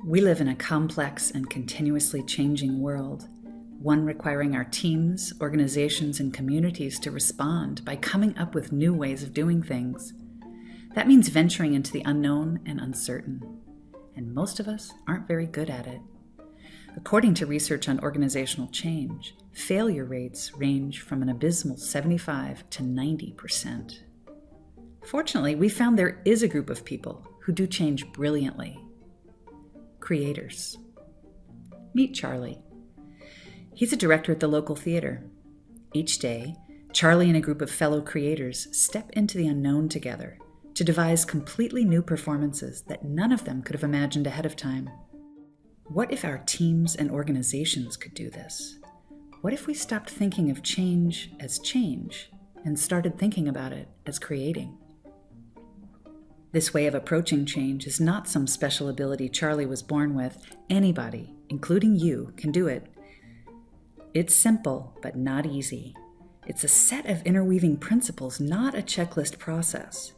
We live in a complex and continuously changing world, one requiring our teams, organizations, and communities to respond by coming up with new ways of doing things. That means venturing into the unknown and uncertain, and most of us aren't very good at it. According to research on organizational change, failure rates range from an abysmal 75 to 90%. Fortunately, we found there is a group of people who do change brilliantly. Creators. Meet Charlie. He's a director at the local theater. Each day, Charlie and a group of fellow creators step into the unknown together to devise completely new performances that none of them could have imagined ahead of time. What if our teams and organizations could do this? What if we stopped thinking of change as change and started thinking about it as creating? This way of approaching change is not some special ability Charlie was born with. Anybody, including you, can do it. It's simple, but not easy. It's a set of interweaving principles, not a checklist process.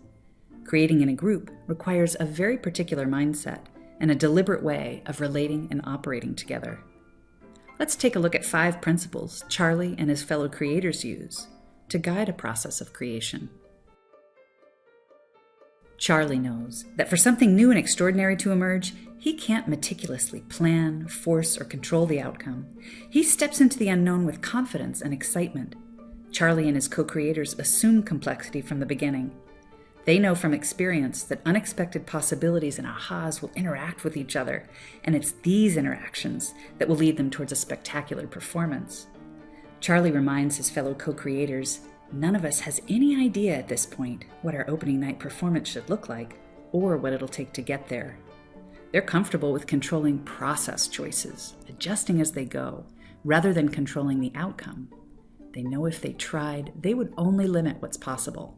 Creating in a group requires a very particular mindset and a deliberate way of relating and operating together. Let's take a look at 5 principles Charlie and his fellow creators use to guide a process of creation. Charlie knows that for something new and extraordinary to emerge, he can't meticulously plan, force, or control the outcome. He steps into the unknown with confidence and excitement. Charlie and his co-creators assume complexity from the beginning. They know from experience that unexpected possibilities and ahas will interact with each other, and it's these interactions that will lead them towards a spectacular performance. Charlie reminds his fellow co-creators, none of us has any idea at this point what our opening night performance should look like or what it'll take to get there. They're comfortable with controlling process choices, adjusting as they go, rather than controlling the outcome. They know if they tried, they would only limit what's possible.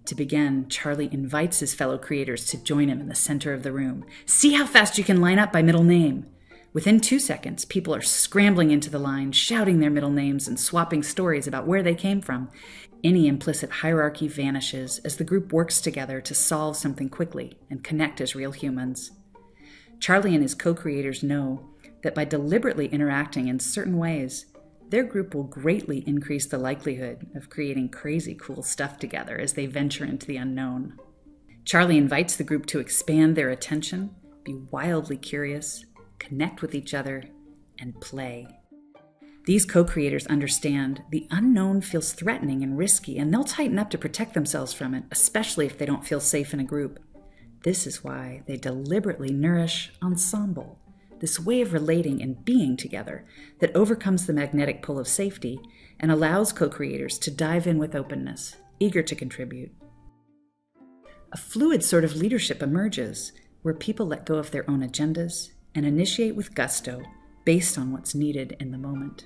To begin, Charlie invites his fellow creators to join him in the center of the room. See how fast you can line up by middle name. Within 2 seconds, people are scrambling into the line, shouting their middle names and swapping stories about where they came from. Any implicit hierarchy vanishes as the group works together to solve something quickly and connect as real humans. Charlie and his co-creators know that by deliberately interacting in certain ways, their group will greatly increase the likelihood of creating crazy cool stuff together as they venture into the unknown. Charlie invites the group to expand their attention, be wildly curious, connect with each other, and play. These co-creators understand the unknown feels threatening and risky, and they'll tighten up to protect themselves from it, especially if they don't feel safe in a group. This is why they deliberately nourish ensemble, this way of relating and being together that overcomes the magnetic pull of safety and allows co-creators to dive in with openness, eager to contribute. A fluid sort of leadership emerges where people let go of their own agendas and initiate with gusto based on what's needed in the moment.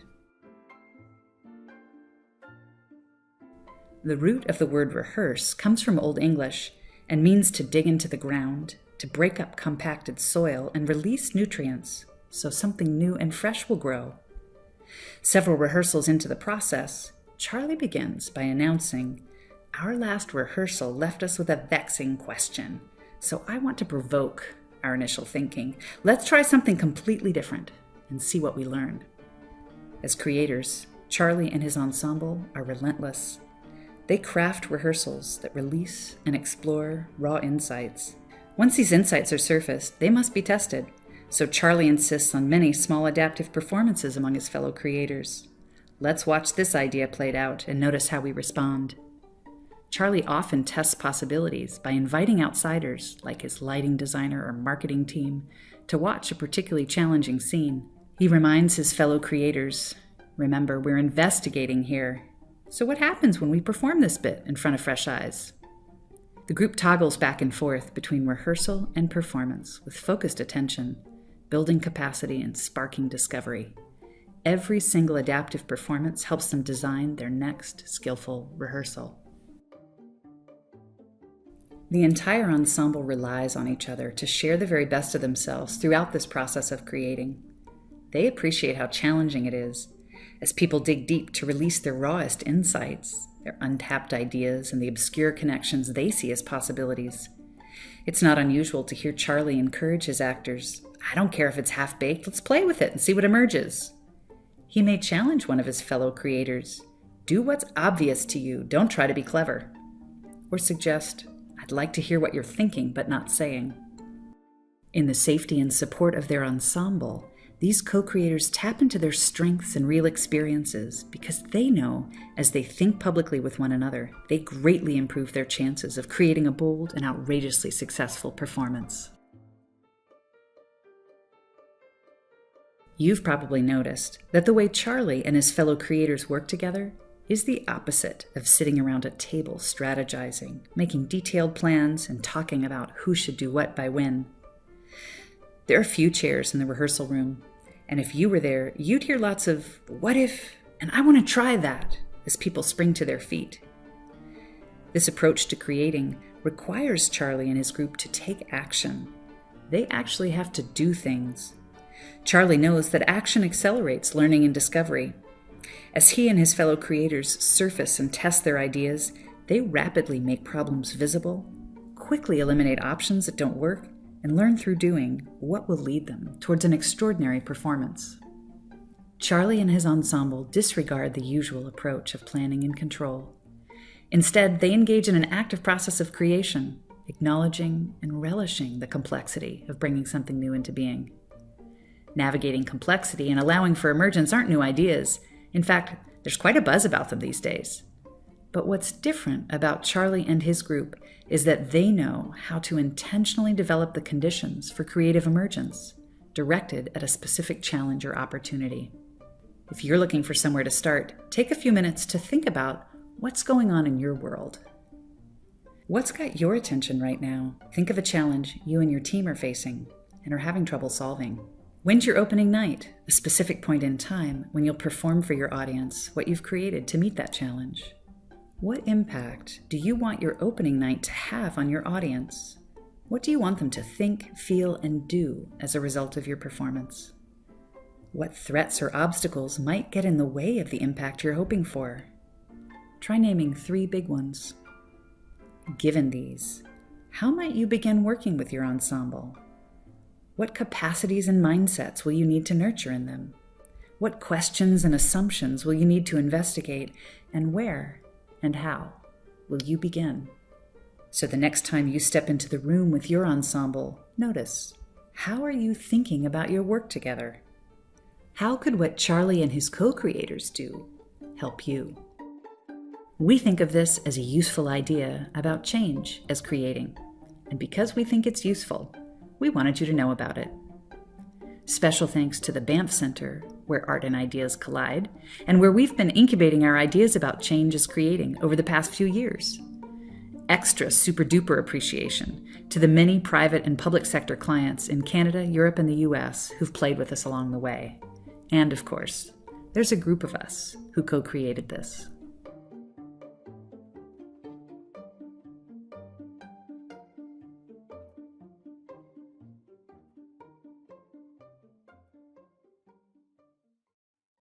The root of the word rehearse comes from Old English and means to dig into the ground, to break up compacted soil and release nutrients so something new and fresh will grow. Several rehearsals into the process, Charlie begins by announcing, "Our last rehearsal left us with a vexing question, so I want to provoke our initial thinking. Let's try something completely different and see what we learn." As creators, Charlie and his ensemble are relentless. They craft rehearsals that release and explore raw insights. Once these insights are surfaced, they must be tested, so Charlie insists on many small adaptive performances among his fellow creators. Let's watch this idea played out and notice how we respond. Charlie often tests possibilities by inviting outsiders, like his lighting designer or marketing team, to watch a particularly challenging scene. He reminds his fellow creators, "Remember, we're investigating here. So what happens when we perform this bit in front of fresh eyes?" The group toggles back and forth between rehearsal and performance with focused attention, building capacity and sparking discovery. Every single adaptive performance helps them design their next skillful rehearsal. The entire ensemble relies on each other to share the very best of themselves throughout this process of creating. They appreciate how challenging it is as people dig deep to release their rawest insights, their untapped ideas, and the obscure connections they see as possibilities. It's not unusual to hear Charlie encourage his actors. I don't care if it's half-baked, let's play with it and see what emerges. He may challenge one of his fellow creators. Do what's obvious to you, don't try to be clever. Or suggest, I'd like to hear what you're thinking but not saying. In the safety and support of their ensemble, these co-creators tap into their strengths and real experiences because they know, as they think publicly with one another, they greatly improve their chances of creating a bold and outrageously successful performance. You've probably noticed that the way Charlie and his fellow creators work together is the opposite of sitting around a table strategizing, making detailed plans, and talking about who should do what by when. There are few chairs in the rehearsal room, and if you were there, you'd hear lots of, what if, and I want to try that, as people spring to their feet. This approach to creating requires Charlie and his group to take action. They actually have to do things. Charlie knows that action accelerates learning and discovery. As he and his fellow creators surface and test their ideas, they rapidly make problems visible, quickly eliminate options that don't work, and learn through doing what will lead them towards an extraordinary performance. Charlie and his ensemble disregard the usual approach of planning and control. Instead, they engage in an active process of creation, acknowledging and relishing the complexity of bringing something new into being. Navigating complexity and allowing for emergence aren't new ideas. In fact, there's quite a buzz about them these days. But what's different about Charlie and his group is that they know how to intentionally develop the conditions for creative emergence, directed at a specific challenge or opportunity. If you're looking for somewhere to start, take a few minutes to think about what's going on in your world. What's got your attention right now? Think of a challenge you and your team are facing and are having trouble solving. When's your opening night? A specific point in time when you'll perform for your audience what you've created to meet that challenge. What impact do you want your opening night to have on your audience? What do you want them to think, feel, and do as a result of your performance? What threats or obstacles might get in the way of the impact you're hoping for? Try naming 3 big ones. Given these, how might you begin working with your ensemble? What capacities and mindsets will you need to nurture in them? What questions and assumptions will you need to investigate, and where and how will you begin? So the next time you step into the room with your ensemble, notice, how are you thinking about your work together? How could what Charlie and his co-creators do help you? We think of this as a useful idea about change as creating, and because we think it's useful, we wanted you to know about it. Special thanks to the Banff Center, where art and ideas collide, and where we've been incubating our ideas about change as creating over the past few years. Extra super-duper appreciation to the many private and public sector clients in Canada, Europe, and the US who've played with us along the way. And of course, there's a group of us who co-created this.